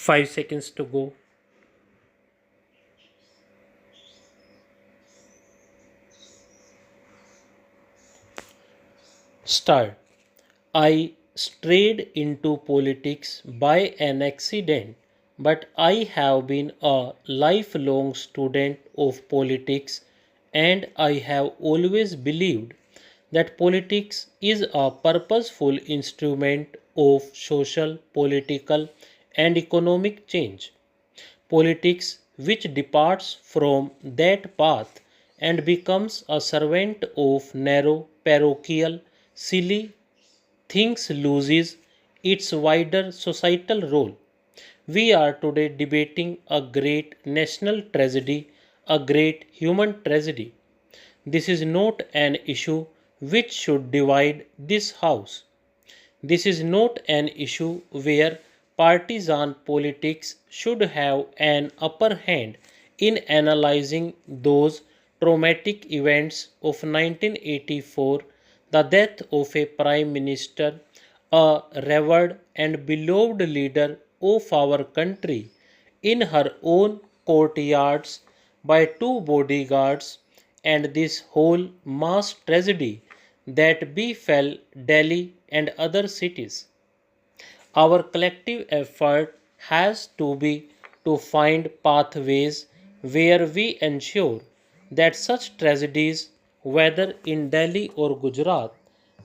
5 seconds to go. Start. I strayed into politics by an accident, but I have been a lifelong student of politics and I have always believed that politics is a purposeful instrument of social, political, and economic change. Politics which departs from that path and becomes a servant of narrow, parochial, silly things loses its wider societal role. We are today debating a great national tragedy, a great human tragedy. This is not an issue which should divide this House. This is not an issue where partisan politics should have an upper hand in analyzing those traumatic events of 1984, the death of a prime minister, a revered and beloved leader of our country, in her own courtyards by two bodyguards, and this whole mass tragedy that befell Delhi and other cities. Our collective effort has to be to find pathways where we ensure that such tragedies, whether in Delhi or Gujarat,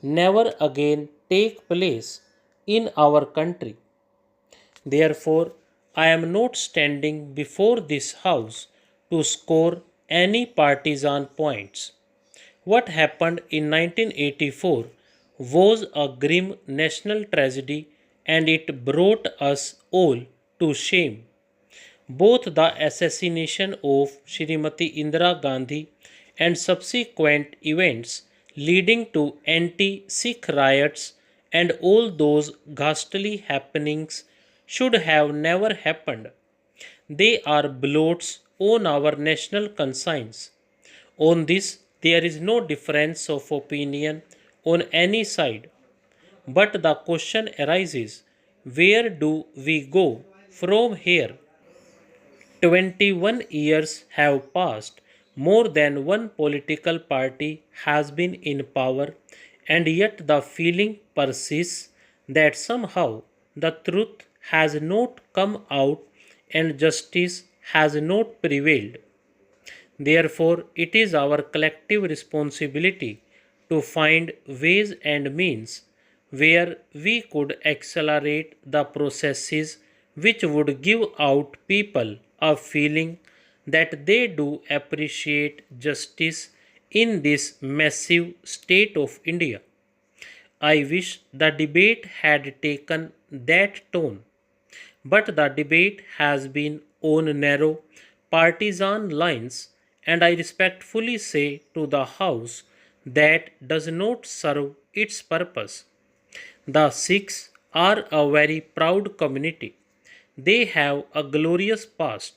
never again take place in our country. Therefore, I am not standing before this House to score any partisan points. What happened in 1984 was a grim national tragedy and it brought us all to shame. Both the assassination of Srimati Indira Gandhi and subsequent events leading to anti Sikh riots and all those ghastly happenings should have never happened. They are blots on our national conscience. On this, there is no difference of opinion on any side. But the question arises, where do we go from here? 21 years have passed. More than one political party has been in power, and yet the feeling persists that somehow the truth has not come out and justice has not prevailed. Therefore, it is our collective responsibility to find ways and means where we could accelerate the processes which would give out people a feeling that they do appreciate justice in this massive state of India. I wish the debate had taken that tone, but the debate has been on narrow partisan lines, and I respectfully say to the House that does not serve its purpose. The Sikhs are a very proud community. They have a glorious past.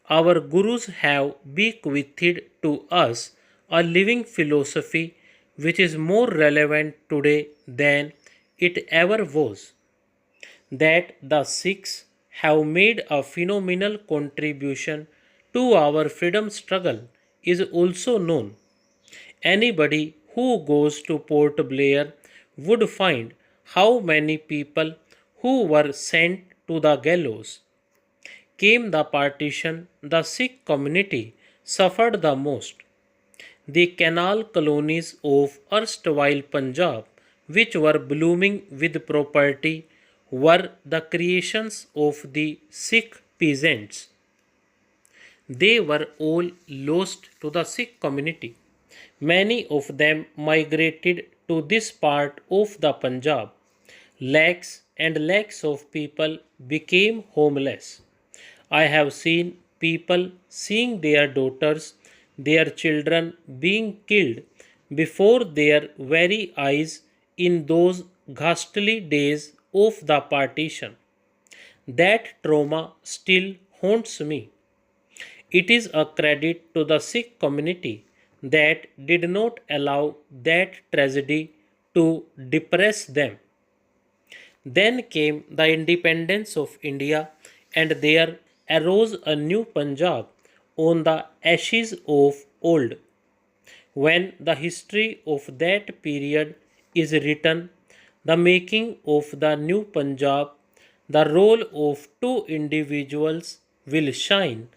Our Gurus have bequeathed to us a living philosophy which is more relevant today than it ever was. That the Sikhs have made a phenomenal contribution to our freedom struggle is also known. Anybody who goes to Port Blair would find how many people who were sent to the gallows. Came the partition, the Sikh community suffered the most. The canal colonies of erstwhile Punjab, which were blooming with property, were the creations of the Sikh peasants. They were all lost to the Sikh community. Many of them migrated to this part of the Punjab. Lakhs and lakhs of people became homeless. I have seen people seeing their daughters, their children being killed before their very eyes in those ghastly days of the partition. That trauma still haunts me. It is a credit to the Sikh community that did not allow that tragedy to depress them. Then came the independence of India, and there arose a new Punjab on the ashes of old. When the history of that period is written, the making of the new Punjab, the role of two individuals will shine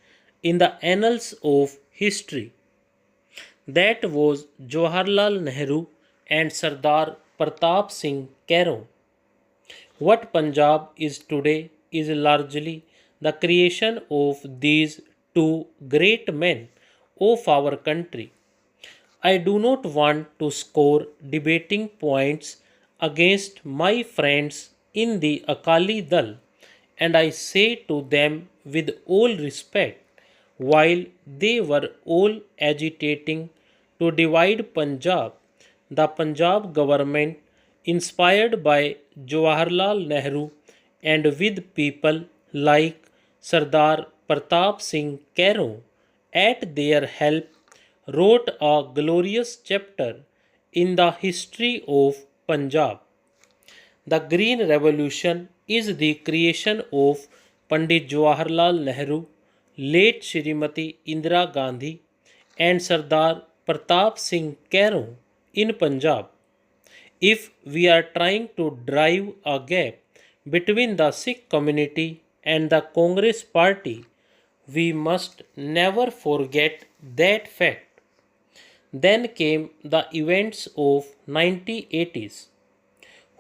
in the annals of history. That was Jawaharlal Nehru and Sardar Pratap Singh Cairo. What Punjab is today is largely the creation of these two great men of our country. I do not want to score debating points against my friends in the Akali Dal, and I say to them with all respect, while they were all agitating to divide Punjab, the Punjab government, inspired by Jawaharlal Nehru and with people like Sardar Pratap Singh Cairo at their help, wrote a glorious chapter in the history of Punjab. The Green Revolution is the creation of Pandit Jawaharlal Nehru, late Shrimati Indira Gandhi, and Sardar Pratap Singh Cairo in Punjab. If we are trying to drive a gap between the Sikh community and the Congress party, we must never forget that fact. Then came the events of 1980s.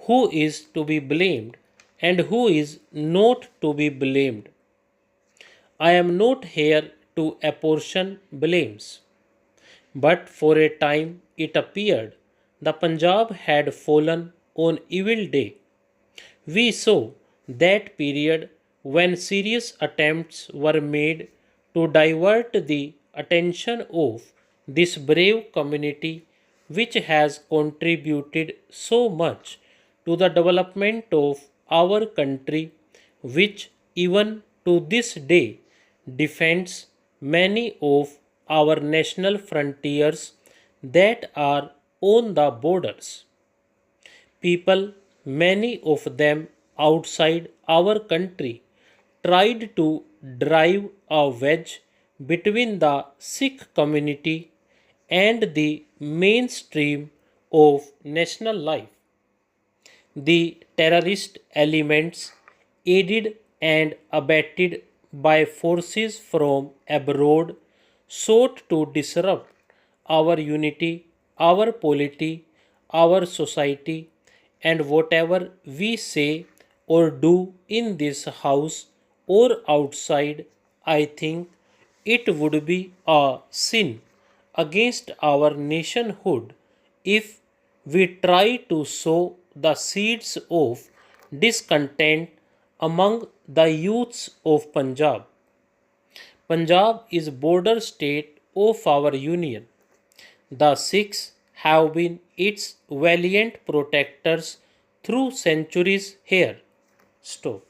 Who is to be blamed and who is not to be blamed? I am not here to apportion blames, but for a time it appeared the Punjab had fallen on evil day. We saw that period when serious attempts were made to divert the attention of this brave community which has contributed so much to the development of our country, which even to this day defends many of our national frontiers that are on the borders. People, many of them outside our country, tried to drive a wedge between the Sikh community and the mainstream of national life. The terrorist elements, aided and abetted by forces from abroad, sought to disrupt our unity, our polity, our society, and whatever we say or do in this house or outside, I think it would be a sin against our nationhood if we try to sow the seeds of discontent among the youths of Punjab. Punjab is border state of our union. The Sikhs have been its valiant protectors through centuries here. Stop.